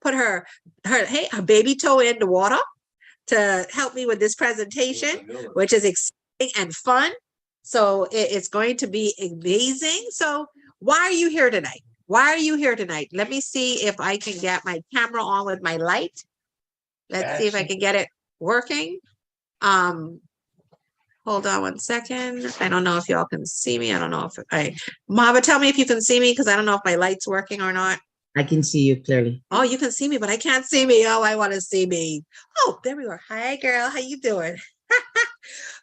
put her baby toe in the water to help me with this presentation, which is exciting and fun. So it's going to be amazing. So why are you here tonight? Why are you here tonight? Let me see if I can get my camera on with my light. Let's see if I can get it working. Hold on one second. I don't know if y'all can see me. I don't know if Mava, tell me if you can see me, because I don't know if my light's working or not. I can see you clearly. Oh, you can see me, but I can't see me. Oh, I want to see me. Oh, there we are. Hi, girl. How you doing?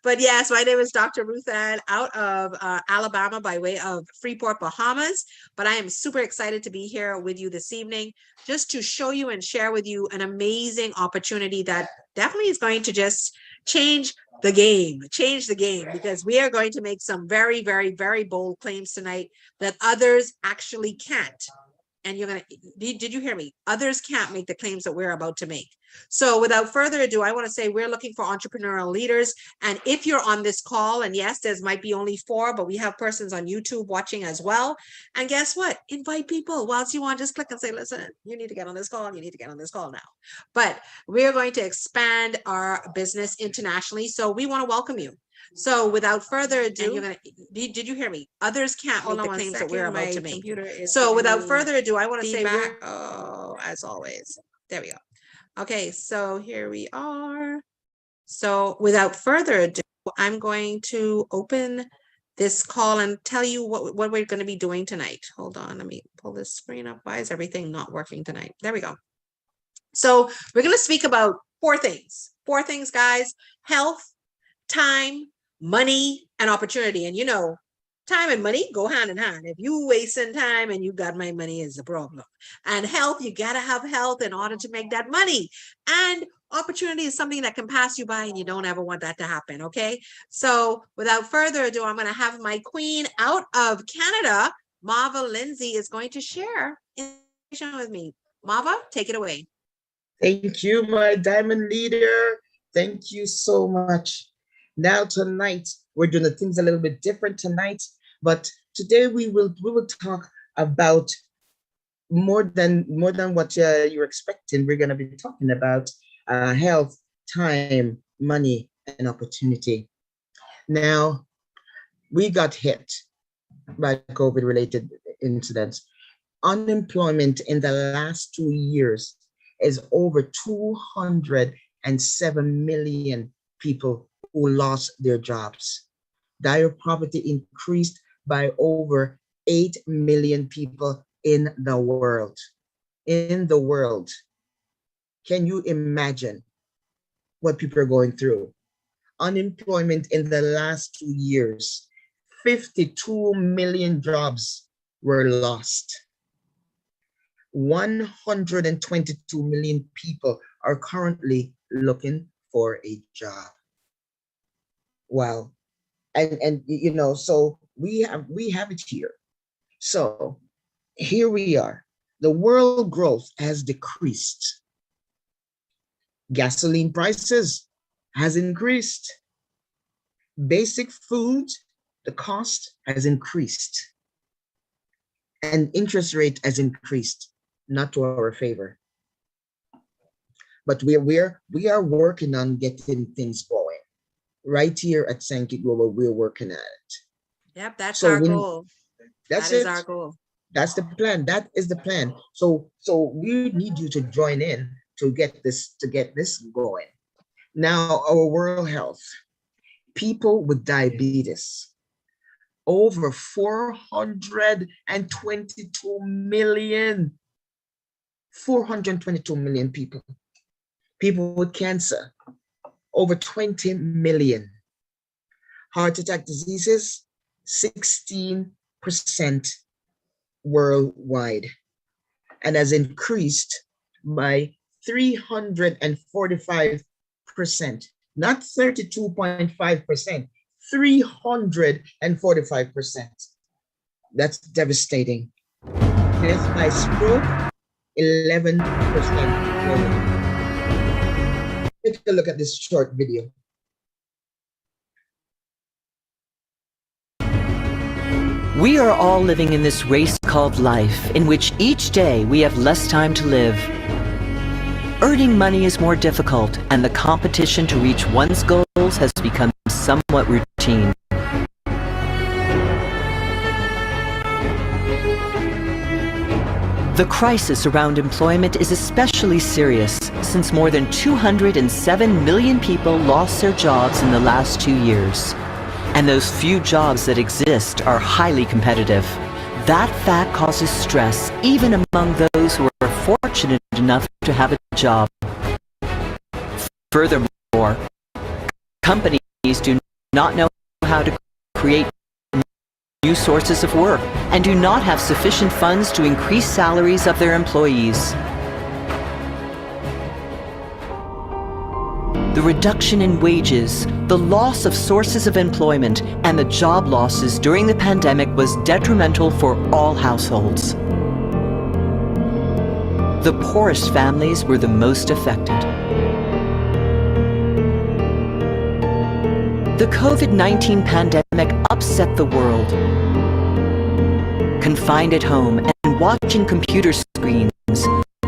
But yes, my name is Dr. Ruth Ann, out of Alabama by way of Freeport, Bahamas. But I am super excited to be here with you this evening, just to show you and share with you an amazing opportunity that definitely is going to just change the game, because we are going to make some very, very, very bold claims tonight that others actually can't. And did you hear me? Others can't make the claims that we're about to make. So without further ado, I want to say we're looking for entrepreneurial leaders. And if you're on this call, and yes, there might be only 4, but we have persons on YouTube watching as well. And guess what? Invite people. Whilst you want, just click and say, listen, you need to get on this call. You need to get on this call now. But we're going to expand our business internationally. So we want to welcome you. So without further ado, did you hear me? Others can't make the claims that we're about to make. So without further ado, I want to say, as always, there we go. Okay, so here we are. So without further ado, I'm going to open this call and tell you what we're going to be doing tonight. Hold on, let me pull this screen up. Why is everything not working tonight? There we go. So we're going to speak about 4 things. 4 things, guys: health, time, money, and opportunity. And time and money go hand in hand. If you wasting time and you got my money, is a problem. And health, you got to have health in order to make that money. And opportunity is something that can pass you by, and you don't ever want that to happen. Okay. So without further ado, I'm going to have my queen out of Canada, Mava Lindsay, is going to share information with me. Mava, take it away. Thank you, my diamond leader. Thank you so much. Now tonight, we're doing the things a little bit different tonight, but today we will talk about more than what you're expecting. We're going to be talking about health, time, money, and opportunity. Now, we got hit by COVID-related incidents. Unemployment in the last 2 years is over 207 million people who lost their jobs. Dire poverty increased by over 8 million people in the world. Can you imagine what people are going through? Unemployment in the last 2 years, 52 million jobs were lost. 122 million people are currently looking for a job. Wow. And so we have it here. So here we are. The world growth has decreased. Gasoline prices has increased. Basic food, the cost has increased. And interest rate has increased, not to our favor. But we are working on getting things going. Right here at Sankey Global, we're working at it. Yep, that's our goal. That is our goal. That's the plan. That is the plan. So we need you to join in to get this going. Now, our world health. People with diabetes. Over 422 million. 422 million people. People with cancer. Over 20 million. Heart attack diseases, 16% worldwide, and has increased by 345%, not 32.5%, 345%. That's devastating. Death by stroke, 11%. Take a look at this short video. We are all living in this race called life, in which each day we have less time to live. earning money is more difficult, and the competition to reach one's goals has become somewhat routine. The crisis around employment is especially serious since more than 207 million people lost their jobs in the last 2 years. And those few jobs that exist are highly competitive. That fact causes stress even among those who are fortunate enough to have a job. Furthermore, companies do not know how to create new sources of work and do not have sufficient funds to increase salaries of their employees. The reduction in wages, the loss of sources of employment, and the job losses during the pandemic was detrimental for all households. The poorest families were the most affected. The COVID-19 pandemic upset the world. Confined at home and watching computer screens,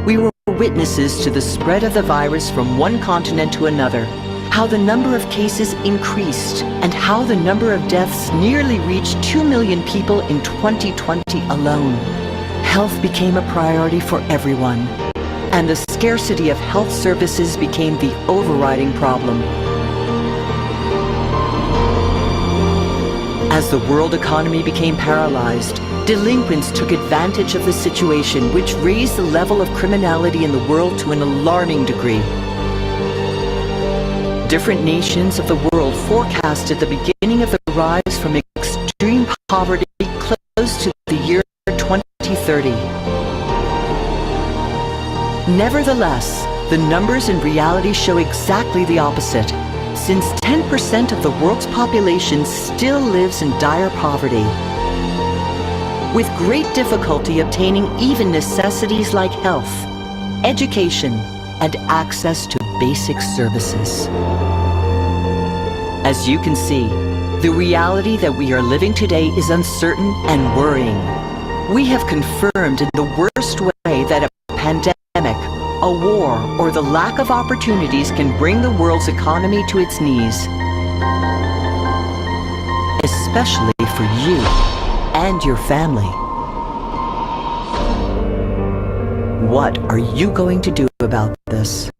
we were witnesses to the spread of the virus from one continent to another, how the number of cases increased, and how the number of deaths nearly reached 2 million people in 2020 alone. Health became a priority for everyone, and the scarcity of health services became the overriding problem. As the world economy became paralyzed, delinquents took advantage of the situation, which raised the level of criminality in the world to an alarming degree. Different nations of the world forecasted the beginning of the rise from extreme poverty close to the year 2030. Nevertheless, the numbers in reality show exactly the opposite, since 10% of the world's population still lives in dire poverty, with great difficulty obtaining even necessities like health, education, and access to basic services. As you can see, the reality that we are living today is uncertain and worrying. We have confirmed in the worst way that a pandemic, a war, or the lack of opportunities can bring the world's economy to its knees. Especially for you and your family. What are you going to do about this?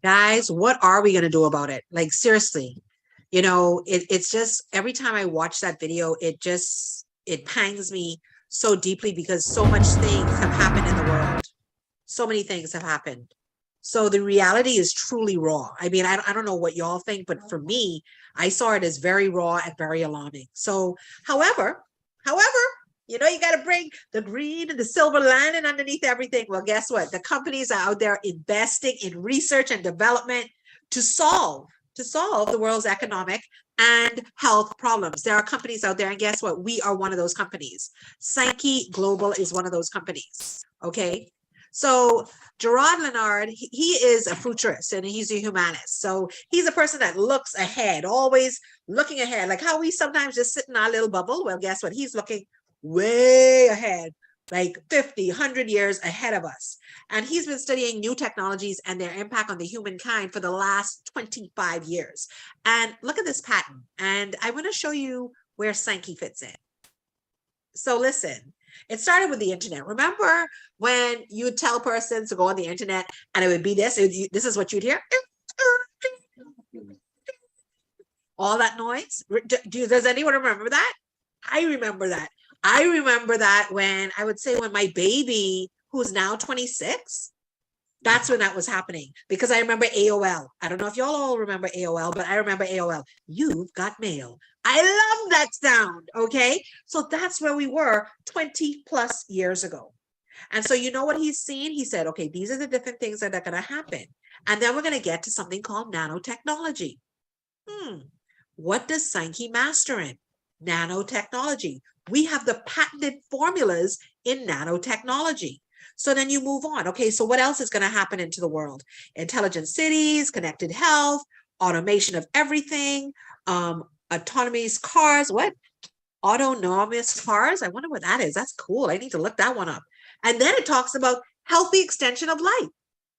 Guys, what are we going to do about it? Like, seriously, you know, it's just every time I watch that video, it pangs me so deeply because so much things have happened in the world. So many things have happened. So the reality is truly raw. I mean, I don't know what y'all think, but for me, I saw it as very raw and very alarming. So, however, you know, you got to bring the green and the silver lining underneath everything. Well, guess what? The companies are out there investing in research and development to solve the world's economic and health problems. There are companies out there, and guess what? We are one of those companies. Psyche Global is one of those companies. Okay. So Gerard Leonard, he is a futurist and he's a humanist. So he's a person that looks ahead, always looking ahead, like how we sometimes just sit in our little bubble. Well, guess what? He's looking way ahead, like 50, 100 years ahead of us. And he's been studying new technologies and their impact on the humankind for the last 25 years. And look at this pattern. And I want to show you where Psyche fits in. So listen, it started with the internet. Remember when you would tell persons to go on the internet and it would be this? This is what you'd hear. All that noise. Does anyone remember that? I remember that. I remember that when I would say when my baby, who's now 26, that's when that was happening. Because I remember AOL. I don't know if y'all all remember AOL, but I remember AOL. You've got mail. I love that sound. Okay. So that's where we were 20 plus years ago. And so you know what he's seen? He said, okay, these are the different things that are going to happen. And then we're going to get to something called nanotechnology. What does Psyche master in? Nanotechnology. We have the patented formulas in nanotechnology. So then you move on. Okay, so what else is going to happen into the world? Intelligent cities, connected health, automation of everything, autonomous cars. What? Autonomous cars? I wonder what that is. That's cool. I need to look that one up. And then it talks about healthy extension of life.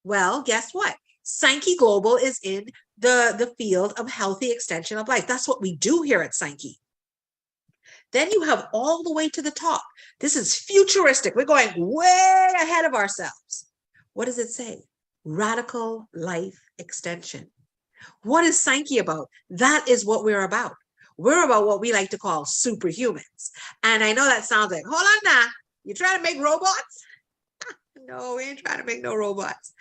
Well, guess what? Sankey Global is in the field of healthy extension of life. That's what we do here at Sankey. Then you have all the way to the top. This is futuristic. We're going way ahead of ourselves. What does it say? Radical life extension. What is Sankey about? That is what we're about. We're about what we like to call superhumans. And I know that sounds like, hold on now, you trying to make robots? No, we ain't trying to make no robots.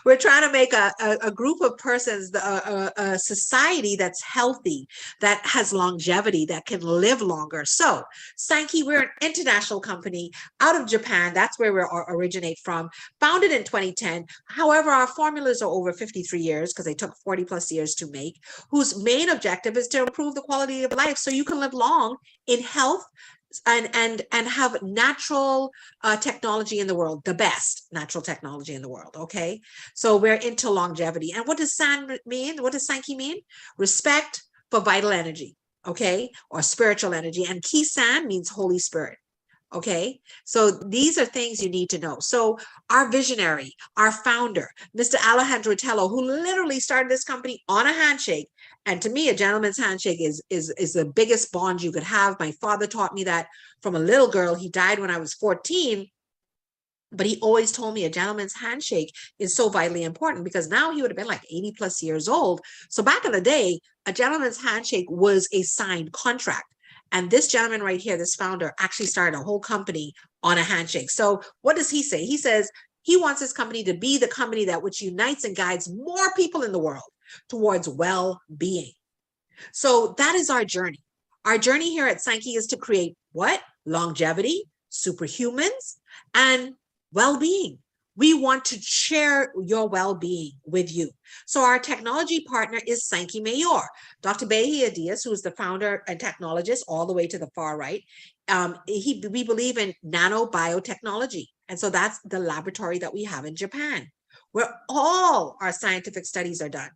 We're trying to make a group of persons, a society that's healthy, that has longevity, that can live longer. So Sankey, we're an international company out of Japan. That's where we originate from, founded in 2010. However, our formulas are over 53 years because they took 40 plus years to make, whose main objective is to improve the quality of life so you can live long in health, and have natural technology in the world, the best natural technology in the world. Okay, so we're into longevity. And what does SAN mean? What does Sankey mean? Respect for vital energy, okay, or spiritual energy. And Kisan means Holy Spirit. Okay, so these are things you need to know. So our visionary, our founder, Mr. Alejandro Tello, who literally started this company on a handshake. And to me, a gentleman's handshake is the biggest bond you could have. My father taught me that from a little girl. He died when I was 14. But he always told me a gentleman's handshake is so vitally important, because now he would have been like 80 plus years old. So back in the day, a gentleman's handshake was a signed contract. And this gentleman right here, this founder, actually started a whole company on a handshake. So what does he say? He says he wants his company to be the company that which unites and guides more people in the world towards well-being. So that is our journey. Our journey here at Sankey is to create what? Longevity, superhumans, and well-being. We want to share your well-being with you. So our technology partner is Sankey Mayor. Dr. Bahia Diaz, who is the founder and technologist all the way to the far right, we believe in nanobiotechnology. And so that's the laboratory that we have in Japan, where all our scientific studies are done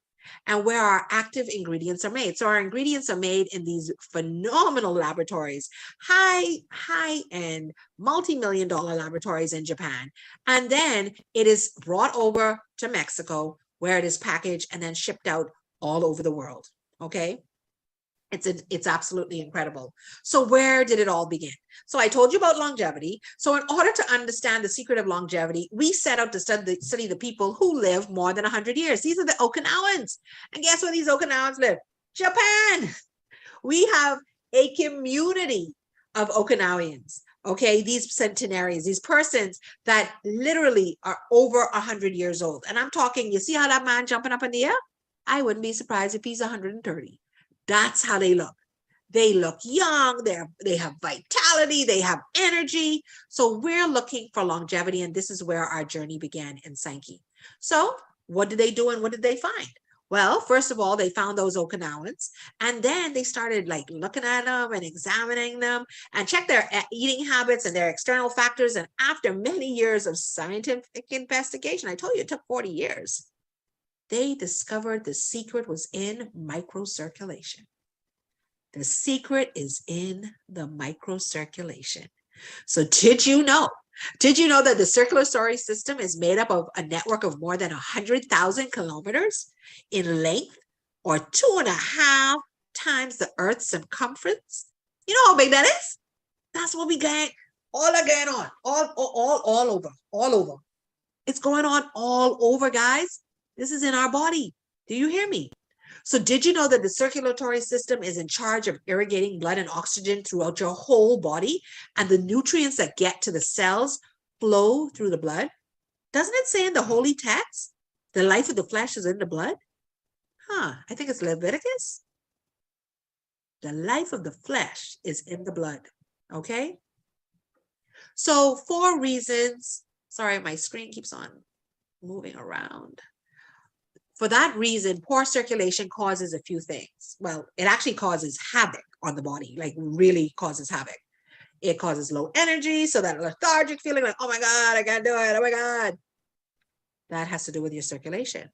and where our active ingredients are made. So our ingredients are made in these phenomenal laboratories, high-end, multi-million-dollar laboratories in Japan. And then it is brought over to Mexico, where it is packaged and then shipped out all over the world. Okay. It's absolutely incredible. So where did it all begin? So I told you about longevity. So in order to understand the secret of longevity, we set out to study the people who live more than 100 years. These are the Okinawans. And guess where these Okinawans live? Japan. We have a community of Okinawans. Okay, these centenarians, these persons that literally are over 100 years old. And I'm talking, you see how that man jumping up in the air? I wouldn't be surprised if he's 130. That's how they look. They look young, they have vitality, they have energy. So we're looking for longevity, and this is where our journey began in Sankey. So what did they do and what did they find? Well, first of all, they found those Okinawans, and then they started like looking at them and examining them and check their eating habits and their external factors. And after many years of scientific investigation, I told you it took 40 years, they discovered the secret was in microcirculation. The secret is in the microcirculation. So did you know that the circulatory system is made up of a network of more than 100,000 kilometers in length, or 2.5 times the Earth's circumference? You know how big that is? That's what we got all over. It's going on all over, guys. This is in our body. Do you hear me? So did you know that the circulatory system is in charge of irrigating blood and oxygen throughout your whole body, and the nutrients that get to the cells flow through the blood? Doesn't it say in the holy text, the life of the flesh is in the blood? I think it's Leviticus. The life of the flesh is in the blood, okay? So 4 reasons, sorry, my screen keeps on moving around. For that reason, poor circulation causes a few things. Well, it actually causes havoc on the body, like really causes havoc. It causes low energy, so that lethargic feeling like, oh my God, I can't do it, oh my God. That has to do with your circulation.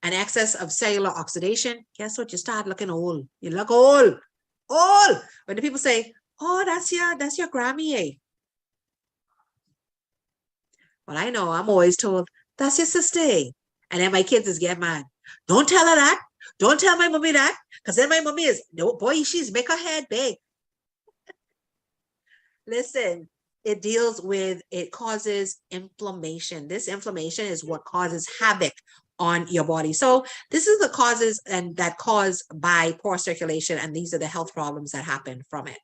and excess of cellular oxidation, guess what? You start looking old. You look old. Old. When the people say, oh, that's your Grammy, eh? Well, I know I'm always told, that's your sister, eh? And then my kids is get mad. Don't tell her that. Don't tell my mommy that. Because then my mommy is, no, boy, she's make her head big. Listen, it causes inflammation. This inflammation is what causes havoc on your body. So this is the causes and that caused by poor circulation. And these are the health problems that happen from it.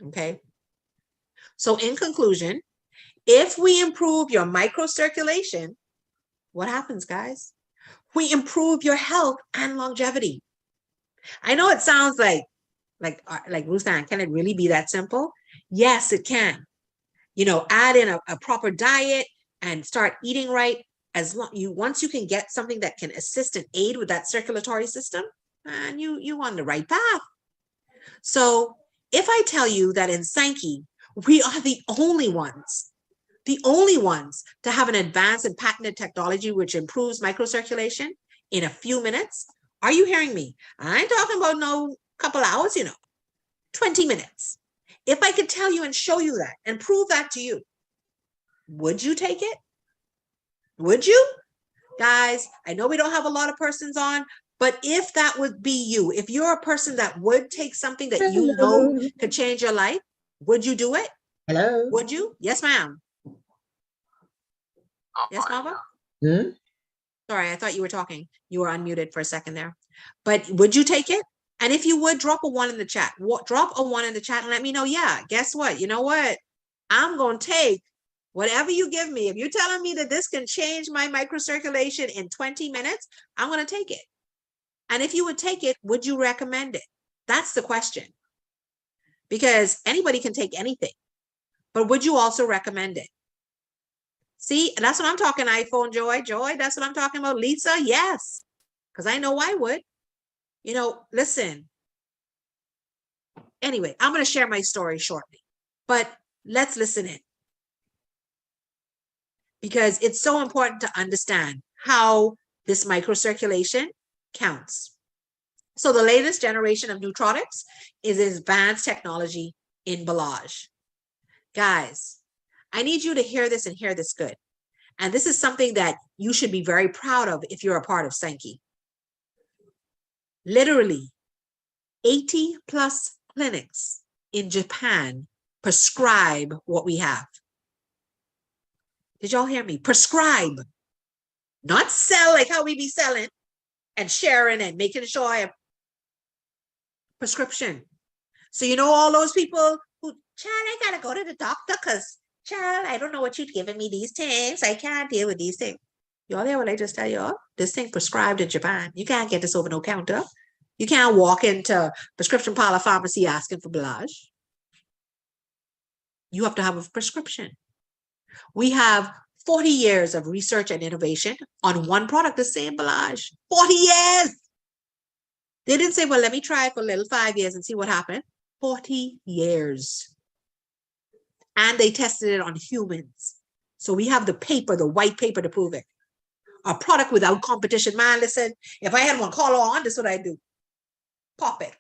Okay. So in conclusion, if we improve your microcirculation, what happens, guys? We improve your health and longevity. I know it sounds like Ruth Ann, can it really be that simple? Yes, it can. Add in a proper diet and start eating right. Once you can get something that can assist and aid with that circulatory system, and you on the right path. So if I tell you that in Sankey, we are the only ones to have an advanced and patented technology which improves microcirculation in a few minutes, are you hearing me? I ain't talking about no couple hours, 20 minutes. If I could tell you and show you that and prove that to you, would you take it? Would you? Guys, I know we don't have a lot of persons on, but if that would be you, if you're a person that would take something that you know could change your life, would you do it? Hello? Would you? Yes, ma'am. Yes, Mama? Sorry, I thought you were talking. You were unmuted for a second there. But would you take it? And if you would, drop a 1 in the chat. Drop a 1 in the chat and let me know, yeah, guess what? You know what? I'm going to take whatever you give me. If you're telling me that this can change my microcirculation in 20 minutes, I'm going to take it. And if you would take it, would you recommend it? That's the question. Because anybody can take anything. But would you also recommend it? See, that's what I'm talking, iPhone Joy. Joy, that's what I'm talking about. Lisa, yes. Because I know I would. Listen. Anyway, I'm going to share my story shortly. But let's listen in. Because it's so important to understand how this microcirculation counts. So the latest generation of nootrotics is advanced technology in Belage. Guys, I need you to hear this and hear this good. And this is something that you should be very proud of if you're a part of Sankey. Literally, 80 plus clinics in Japan prescribe what we have. Did y'all hear me? Prescribe. Not sell like how we be selling and sharing and making sure I have prescription. So all those people who, child, I gotta go to the doctor because, child, I don't know what you're giving me these things. I can't deal with these things. Y'all hear what I just tell y'all? This thing prescribed in Japan. You can't get this over no counter. You can't walk into prescription parlor pharmacy asking for Belage. You have to have a prescription. We have 40 years of research and innovation on one product, the same Belage. 40 years. They didn't say, well, let me try it for a little 5 years and see what happened. 40 years. And they tested it on humans. So we have the paper, the white paper to prove it. A product without competition. Man, listen, if I had one collar on, this is what I'd do. Pop it.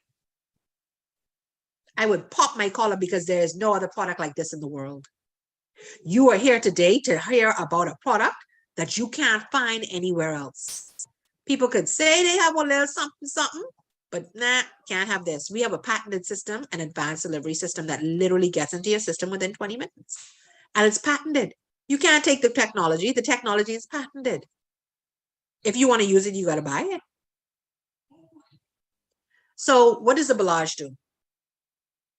I would pop my collar because there is no other product like this in the world. You are here today to hear about a product that you can't find anywhere else. People could say they have a little something, but nah, can't have this. We have a patented system, an advanced delivery system that literally gets into your system within 20 minutes. And it's patented. You can't take the technology. The technology is patented. If you want to use it, you got to buy it. So what does the Belage do?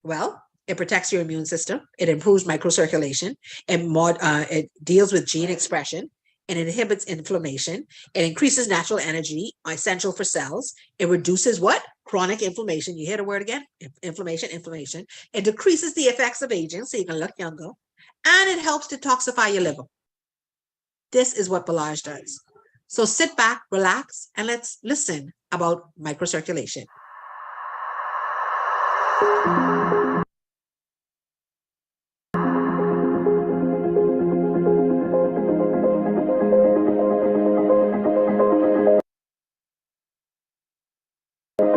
Well, it protects your immune system. It improves microcirculation. It deals with gene expression. It inhibits inflammation. It increases natural energy, essential for cells. It reduces what? Chronic inflammation. You hear the word again? Inflammation. It decreases the effects of aging so you can look younger. And it helps detoxify your liver. This is what Belage does. So sit back, relax, and let's listen about microcirculation.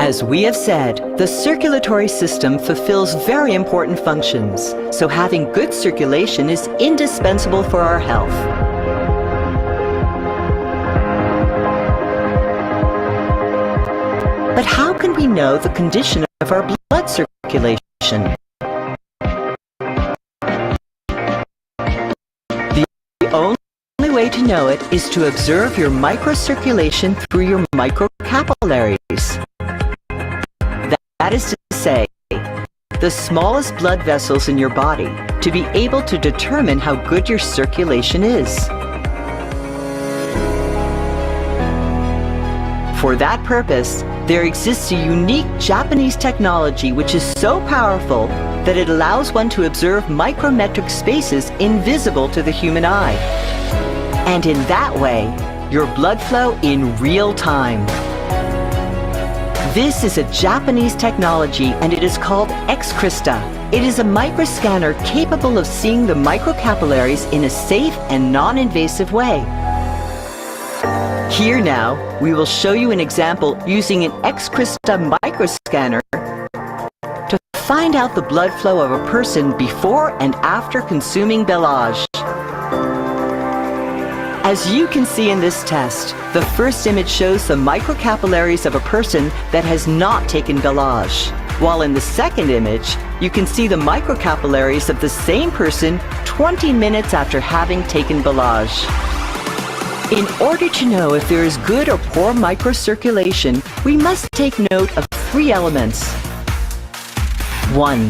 As we have said, the circulatory system fulfills very important functions, so having good circulation is indispensable for our health. But how can we know the condition of our blood circulation? The only way to know it is to observe your microcirculation through your microcapillaries. That is to say, the smallest blood vessels in your body, to be able to determine how good your circulation is. For that purpose, there exists a unique Japanese technology which is so powerful that it allows one to observe micrometric spaces invisible to the human eye. And in that way, your blood flow in real time. This is a Japanese technology and it is called X-Crista. It is a microscanner capable of seeing the microcapillaries in a safe and non-invasive way. Here now, we will show you an example using an X-Crista microscanner to find out the blood flow of a person before and after consuming Belage. As you can see in this test, the first image shows the microcapillaries of a person that has not taken Belage, while in the second image, you can see the microcapillaries of the same person 20 minutes after having taken Belage. In order to know if there is good or poor microcirculation, we must take note of 3 elements. 1.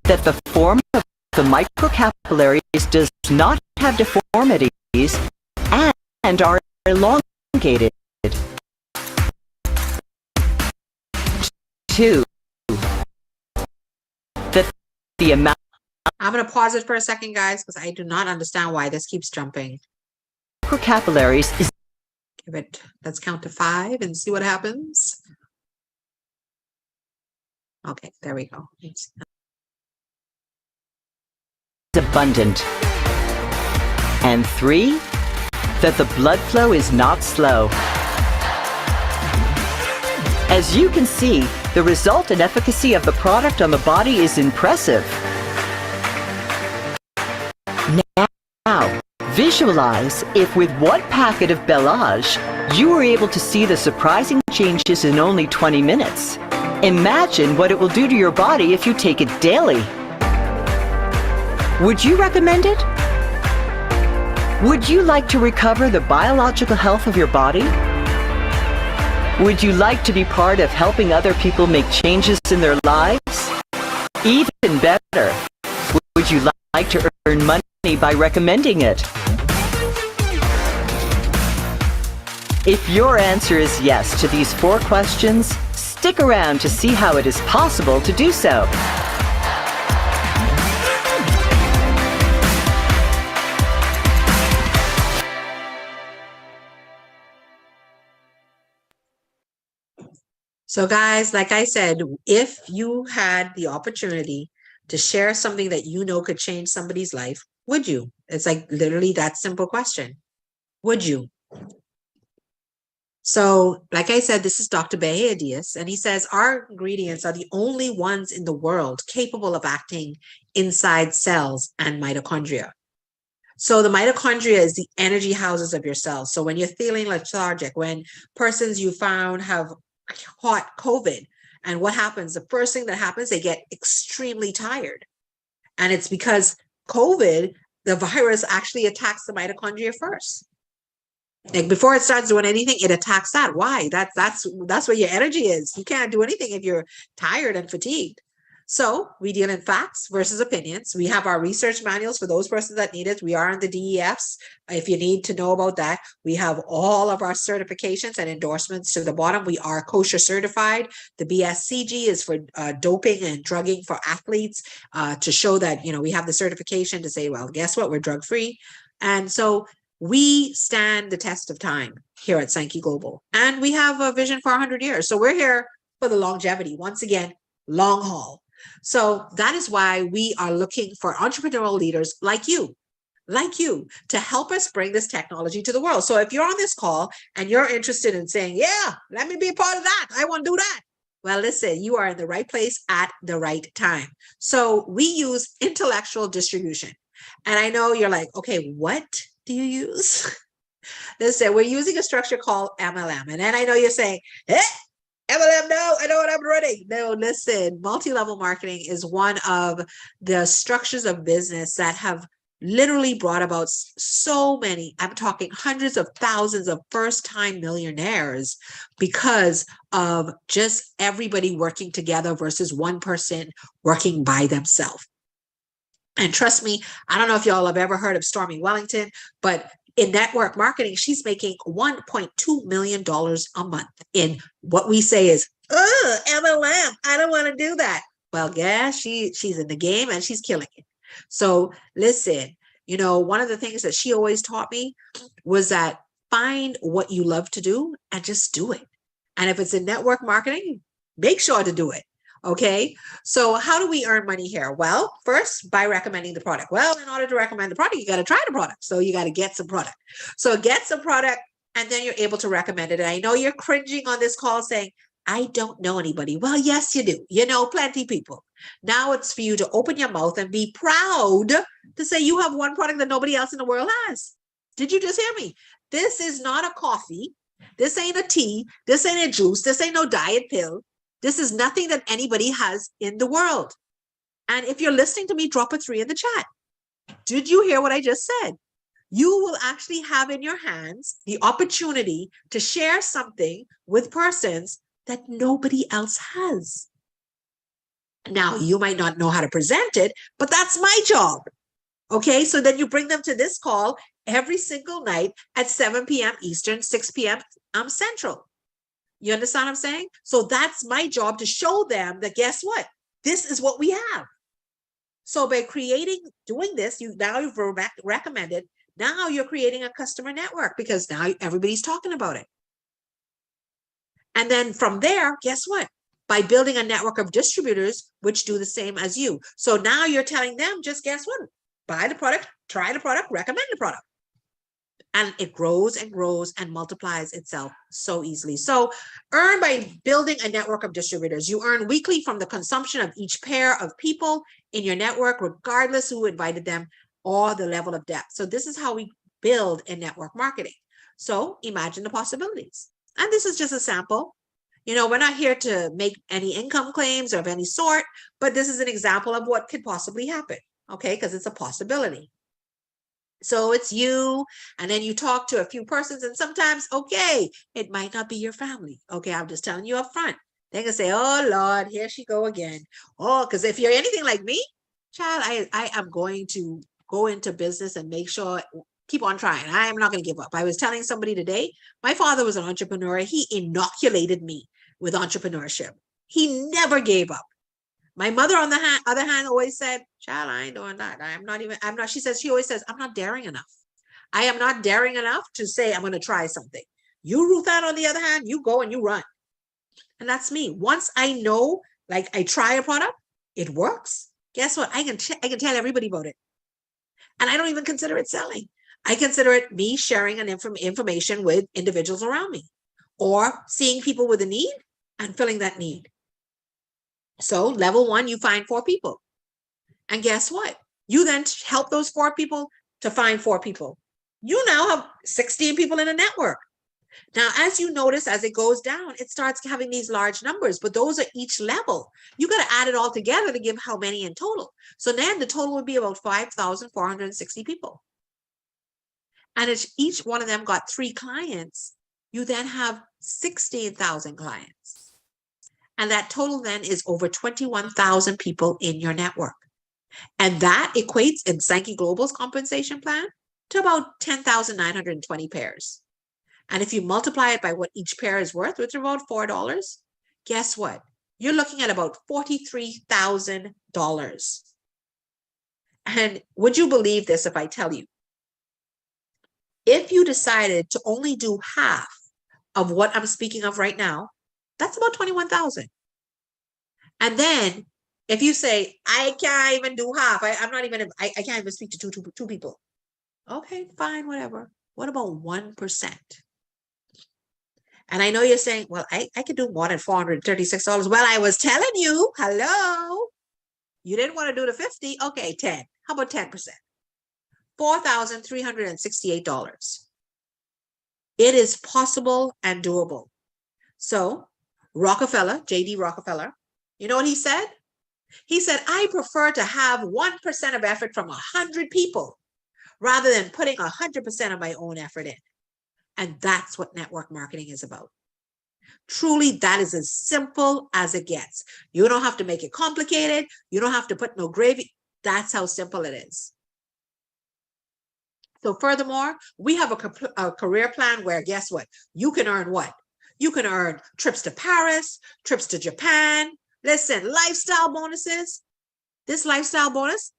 That the form of the microcapillaries does not have deformities and are elongated. 2. That the amount... I'm going to pause it for a second, guys, because I do not understand why this keeps jumping. Capillaries is... Let's count to 5 and see what happens. Okay, there we go. Abundant. And 3, that the blood flow is not slow. As you can see, the result and efficacy of the product on the body is impressive. Now, visualize if with 1 packet of Belage, you were able to see the surprising changes in only 20 minutes. Imagine what it will do to your body if you take it daily. Would you recommend it? Would you like to recover the biological health of your body? Would you like to be part of helping other people make changes in their lives? Even better, would you like to earn money by recommending it? If your answer is yes to these 4 questions, stick around to see how it is possible to do so. So guys, like I said, if you had the opportunity to share something that you know could change somebody's life, would you? It's like literally that simple question. Would you? So like I said, this is Dr. Bahia Diaz, and he says our ingredients are the only ones in the world capable of acting inside cells and mitochondria. So the mitochondria is the energy houses of your cells. So when you're feeling lethargic, when persons you found have caught COVID, and what happens? The first thing that happens, they get extremely tired. And it's because COVID, the virus actually attacks the mitochondria first. Like before it starts doing anything, it attacks that. Why? That's where your energy is. You can't do anything if you're tired and fatigued. So we deal in facts versus opinions. We have our research manuals for those persons that need it. We are in the DEFs. If you need to know about that, we have all of our certifications and endorsements to the bottom. We are kosher certified. The BSCG is for doping and drugging for athletes to show that, you know, we have the certification to say, well, guess what? We're drug free. And so we stand the test of time here at Sankey Global. And we have a vision for 100 years. So we're here for the longevity. Once again, long haul. So that is why we are looking for entrepreneurial leaders like you, to help us bring this technology to the world. So if you're on this call and you're interested in saying, yeah, let me be a part of that, I want to do that, Well, listen, you are in the right place at the right time. So we use intellectual distribution. And I know you're like, okay, what do you use? Listen, we're using a structure called MLM. And then I know you're saying, eh, MLM, no, I know what I'm running. No, listen, multi-level marketing is one of the structures of business that have literally brought about so many, I'm talking hundreds of thousands of first-time millionaires because of just everybody working together versus one person working by themselves. And trust me, I don't know if y'all have ever heard of Stormy Wellington, but in network marketing, she's making $1.2 million a month in what we say is, oh, MLM. I don't want to do that. Well, yeah, she's in the game and she's killing it. So listen, one of the things that she always taught me was that find what you love to do and just do it. And if it's in network marketing, make sure to do it. Okay. So how do we earn money here? Well, first by recommending the product. Well, in order to recommend the product, you got to try the product. So you got to get some product. So get some product and then you're able to recommend it. And I know you're cringing on this call saying, I don't know anybody. Well, yes, you do. You know plenty people. Now it's for you to open your mouth and be proud to say you have one product that nobody else in the world has. Did you just hear me? This is not a coffee. This ain't a tea. This ain't a juice. This ain't no diet pill. This is nothing that anybody has in the world. And if you're listening to me, drop a 3 in the chat. Did you hear what I just said? You will actually have in your hands the opportunity to share something with persons that nobody else has. Now, you might not know how to present it, but that's my job. Okay, so then you bring them to this call every single night at 7 p.m. Eastern, 6 p.m. Central. You understand what I'm saying? So that's my job to show them that guess what? This is what we have. So by doing this, you've recommended, now you're creating a customer network because now everybody's talking about it. And then from there, guess what? By building a network of distributors, which do the same as you. So now you're telling them, just guess what? Buy the product, try the product, recommend the product. And it grows and grows and multiplies itself so easily. So earn by building a network of distributors. You earn weekly from the consumption of each pair of people in your network, regardless who invited them or the level of depth. So this is how we build in network marketing. So imagine the possibilities. And this is just a sample. We're not here to make any income claims of any sort, but this is an example of what could possibly happen. Okay, because it's a possibility. So it's you, and then you talk to a few persons, and sometimes, okay, it might not be your family. Okay, I'm just telling you up front. They can say, oh, Lord, here she go again. Oh, because if you're anything like me, child, I am going to go into business and make sure, keep on trying. I am not going to give up. I was telling somebody today, my father was an entrepreneur. He inoculated me with entrepreneurship. He never gave up. My mother, on the other hand, always said, child, I ain't doing that. She always says, I'm not daring enough. I am not daring enough to say I'm going to try something. You, Ruth Ann, on the other hand, you go and you run. And that's me. Once I know, like I try a product, it works. Guess what? I can tell everybody about it. And I don't even consider it selling. I consider it me sharing an information with individuals around me or seeing people with a need and filling that need. So level 1, you find 4 people. And guess what? You then help those 4 people to find 4 people. You now have 16 people in a network. Now, as you notice, as it goes down, it starts having these large numbers, but those are each level. You got to add it all together to give how many in total. So then the total would be about 5,460 people. And if each one of them got 3 clients, you then have 16,000 clients. And that total then is over 21,000 people in your network. And that equates in Sankey Global's compensation plan to about 10,920 pairs. And if you multiply it by what each pair is worth, which is about $4, guess what? You're looking at about $43,000. And would you believe this if I tell you? If you decided to only do half of what I'm speaking of right now, that's about 21,000. And then if you say, I can't even do half, I can't even speak to two people. Okay, fine, whatever. What about 1%? And I know you're saying, well, I could do more than $436. Well, I was telling you, hello, you didn't want to do the 50. Okay, 10. How about 10%? $4,368. It is possible and doable. So Rockefeller, J.D. Rockefeller, you know what he said? He said, I prefer to have 1% of effort from 100 people rather than putting 100% of my own effort in. And that's what network marketing is about. Truly, that is as simple as it gets. You don't have to make it complicated. You don't have to put no gravy. That's how simple it is. So furthermore, we have a career plan where, guess what? You can earn what? You can earn trips to Paris, trips to Japan. Listen, lifestyle bonuses. This lifestyle bonus,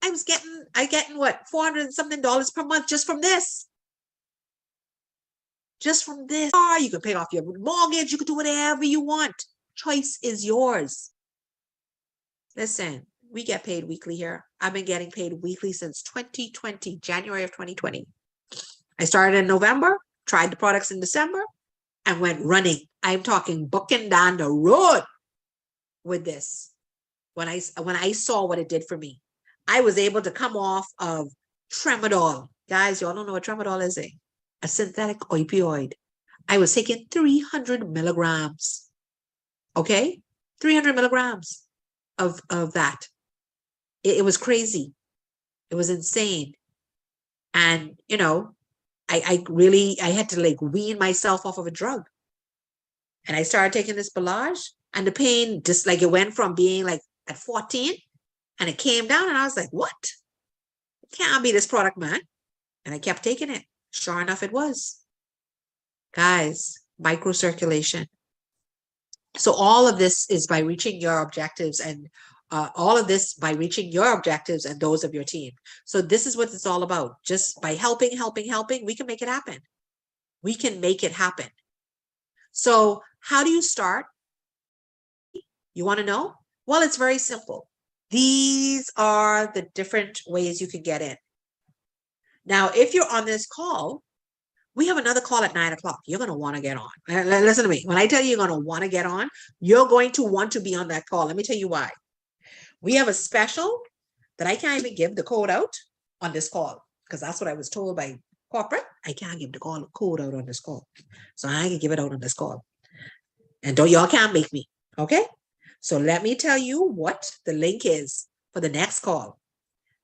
I getting what? $400 and something per month just from this. Just from this. You can pay off your mortgage. You can do whatever you want. Choice is yours. Listen, we get paid weekly here. I've been getting paid weekly since 2020, January of 2020. I started in November, tried the products in December, and went running. I'm talking booking down the road with this. When I saw what it did for me, I was able to come off of tramadol. Guys, y'all don't know what tramadol is, eh? A synthetic opioid. I was taking 300 milligrams. Okay? 300 milligrams of that. It was crazy. It was insane. And, you know, I had to like wean myself off of a drug. And I started taking this Belage, and the pain just like it went from being like at 14 and it came down, and I was like, what? It can't be this product, man. And I kept taking it. Sure enough, it was. Guys, microcirculation. So all of this is by reaching your objectives, and all of this by reaching your objectives and those of your team. So this is what it's all about. Just by helping, we can make it happen. We can make it happen. So how do you start? You want to know? Well, it's very simple. These are the different ways you can get in. Now, if you're on this call, we have another call at 9 o'clock. You're going to want to get on. Listen to me. When I tell you you're going to want to get on, you're going to want to be on that call. Let me tell you why. We have a special that I can't even give the code out on this call, because that's what I was told by corporate. I can't give the code out on this call. So I can give it out on this call. And y'all can't make me. Okay? So let me tell you what the link is for the next call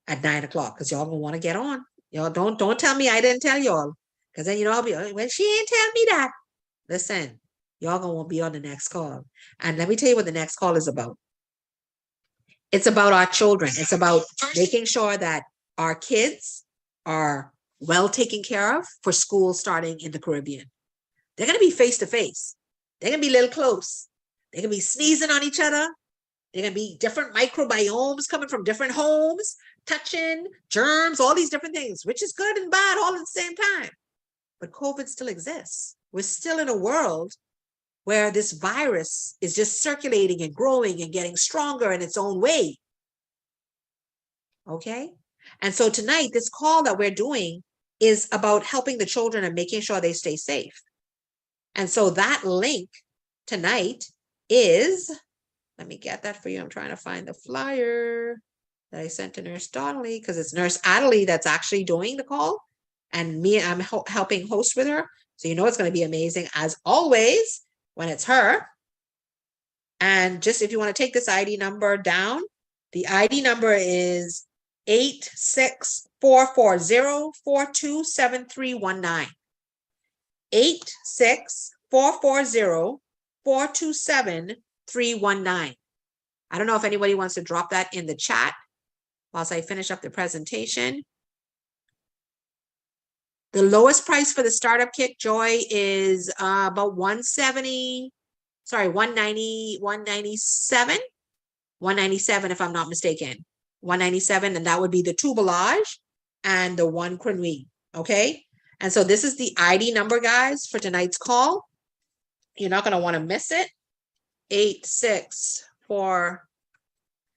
at 9 o'clock, because y'all going to want to get on. Y'all don't tell me I didn't tell y'all, because then, I'll be, well, she ain't tell me that. Listen, y'all going to want to be on the next call. And let me tell you what the next call is about. It's about our children. It's about making sure that our kids are well taken care of for school starting in the Caribbean. They're going to be face to face. They're going to be a little close. They're going to be sneezing on each other. They're going to be different microbiomes coming from different homes, touching, germs, all these different things, which is good and bad all at the same time. But COVID still exists. We're still in a world where this virus is just circulating and growing and getting stronger in its own way. Okay? And so tonight, this call that we're doing is about helping the children and making sure they stay safe. And so that link tonight is, let me get that for you. I'm trying to find the flyer that I sent to Nurse Donnelly, because it's Nurse Adelie that's actually doing the call. And me, I'm helping host with her. So it's going to be amazing as always when it's her. And just if you want to take this ID number down, the ID number is 86440427319. 86440427319. I don't know if anybody wants to drop that in the chat whilst I finish up the presentation. The lowest price for the startup kit, Joy, is about $197, $197 if I'm not mistaken. $197, and that would be the two Belage and the one Crenouille, okay? And so this is the ID number, guys, for tonight's call. You're not going to want to miss it. 864,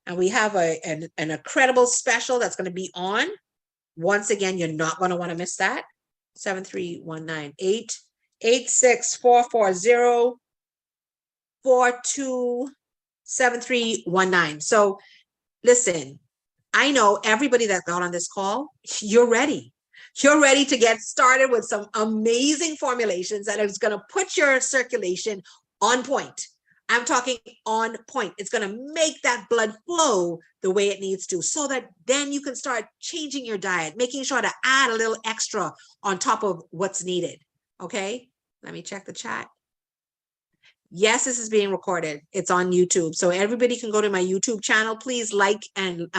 and we have an incredible special that's going to be on. Once again, you're not going to want to miss that. 7319 86440-427319. So listen, I know everybody that got on this call, you're ready. You're ready to get started with some amazing formulations that is going to put your circulation on point. I'm talking on point. It's going to make that blood flow the way it needs to, so that then you can start changing your diet, making sure to add a little extra on top of what's needed. Okay, let me check the chat. Yes, this is being recorded. It's on YouTube. So everybody can go to my YouTube channel. Please like and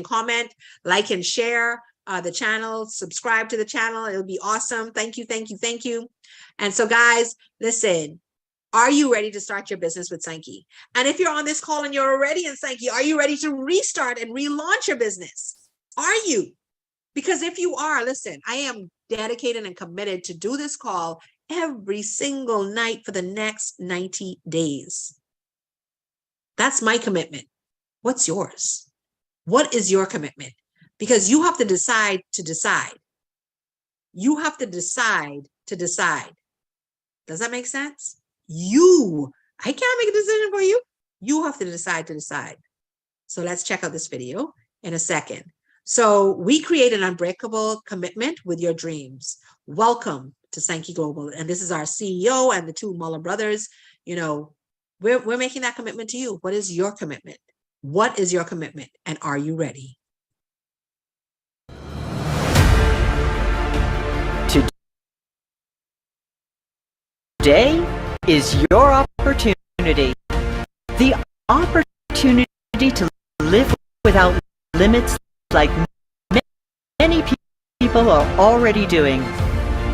comment, like and share the channel, subscribe to the channel. It'll be awesome. Thank you, thank you, thank you. And so guys, listen, are you ready to start your business with Sankey? And if you're on this call and you're already in Sankey, are you ready to restart and relaunch your business? Are you? Because if you are, listen, I am dedicated and committed to do this call every single night for the next 90 days. That's my commitment. What's yours? What is your commitment? Because you have to decide to decide. You have to decide to decide. Does that make sense? I can't make a decision for you. You have to decide to decide. So let's check out this video in a second. So we create an unbreakable commitment with your dreams. Welcome to Sankey Global. And this is our CEO and the two Muller brothers. You know, we're making that commitment to you. What is your commitment? What is your commitment? And are you ready? Today is your opportunity. The opportunity to live without limits like many people are already doing.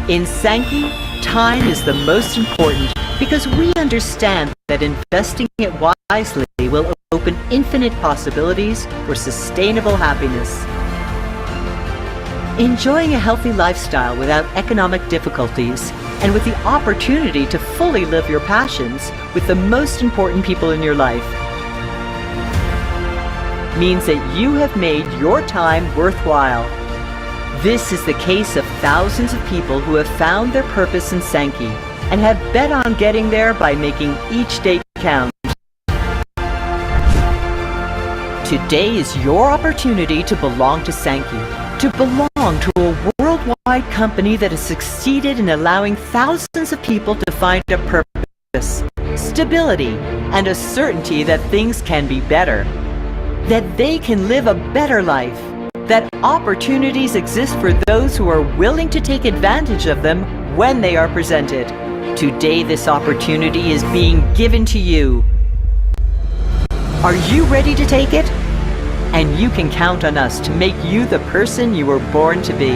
In Sankey, time is the most important because we understand that investing it wisely will open infinite possibilities for sustainable happiness. Enjoying a healthy lifestyle without economic difficulties and with the opportunity to fully live your passions with the most important people in your life means that you have made your time worthwhile. This is the case of thousands of people who have found their purpose in Sankey and have bet on getting there by making each day count. Today is your opportunity to belong to Sankey, to belong to a worldwide company that has succeeded in allowing thousands of people to find a purpose, stability, and a certainty that things can be better, that they can live a better life, that opportunities exist for those who are willing to take advantage of them when they are presented. Today, this opportunity is being given to you. Are you ready to take it? And you can count on us to make you the person you were born to be.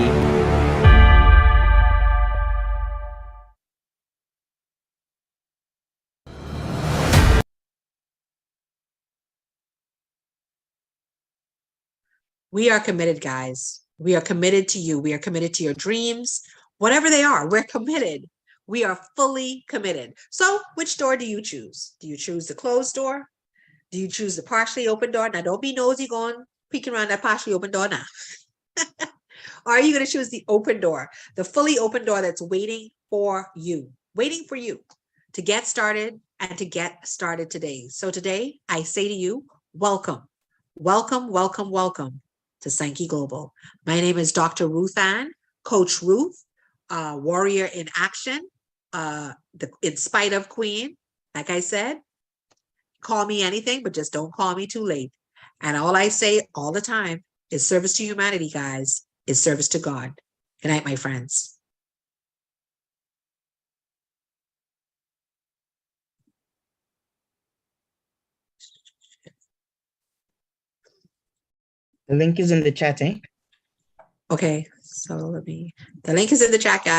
We are committed, guys. We are committed to you. We are committed to your dreams, whatever they are. We're committed. We are fully committed. So which door do you choose? Do you choose the closed door? Do you choose the partially open door? Now, don't be nosy going peeking around that partially open door now. Or are you going to choose the open door, the fully open door that's waiting for you to get started and to get started today? So today, I say to you, welcome, welcome, welcome, welcome to Sankey Global. My name is Dr. Ruth Ann, Coach Ruth, warrior in action, in spite of queen. Like I said, call me anything, but just don't call me too late. And all I say all the time is service to humanity, guys, is service to God. Good night, my friends. The link is in the chat, eh? Okay, so the link is in the chat, guys.